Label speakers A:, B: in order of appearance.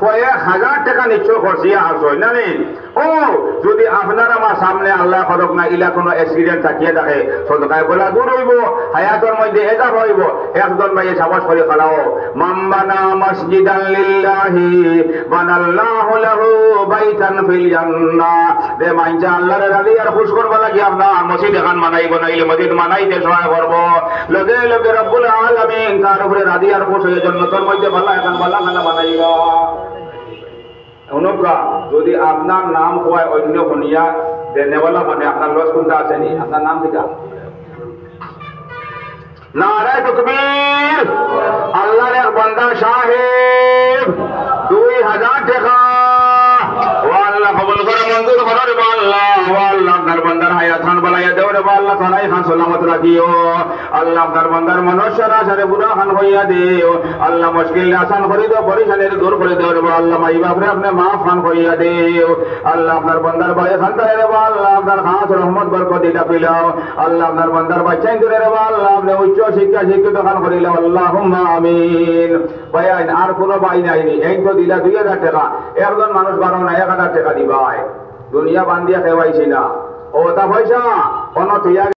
A: 1000 টাকা নিশ্চয় খরচিয়া আসয় না নি ও যদি আপনার আমার সামনে আল্লাহ করক না ইলা কোনো অ্যাক্সিডেন্ট থাকিয়ে থাকে সদকায় বলা দূর হইব হায়াতের মধ্যে এটা হইব একজন ভাই সাবাস করে খালাও মামবানা মসজিদান লিল্লাহি বানাল্লাহু লাহু বাইতান ফিল জান্নাহ দে মাইজা আল্লাহর রাজি আর খুশ করবা লাগি আপনার মসজিদ এখন বানাইব নাইলে মসজিদ বানাইতে সহায় করব লগে লগে রব্বুল আলামিন তার উপরে রাজি আর খুশ হয়ে জান্নাতের মধ্যে ভালো এখন ভালো খানা বানাইবা অনুকা যদি আপনার নাম হয় অন্য শুনিয়া দেনেওয়ালা মানে আপনার লস কোনটা আছে নি আপনার নাম কিটা নারায়ে তাকবীর আল্লাহর এক বান্দা সাহেব 2000 টাকা ও আল্লাহ কবুল করে মঞ্জুর করে রে আল্লাহ ও আল্লাহ আপনার বান্দার হায়াত খান বালায়া দেও রে আল্লাহ তালাই খান সালামত রাখিও আল্লাহ আপনার বান্দার মনুষ্যরা সারে বুড়া খান হইয়া দেও আল্লাহ মুশকিল আসান করে দাও পরেশানি দূর করে দাও রে আল্লাহ মাই বাপরে আপনি maaf খান হইয়া দেও আল্লাহ আপনার বান্দার ভাই খান তারে রে আল্লাহ আপনার খাস রহমত বরকত দিতা পিলাও আল্লাহ আপনার বান্দার বাচ্চাই করে রে আল্লাহ আপনি উচ্চ শিক্ষা শিক্ষিত খান করিলে আল্লাহুম্মা আমিন ভাই আর কোনো ভাই নাই এই তো দিলা 2000 টাকা একজন মানুষ বারো না 1000 টাকা দিবাই দুনিয়া বান্দিয়া খেবাইছি না ও তা পয়সা অন্য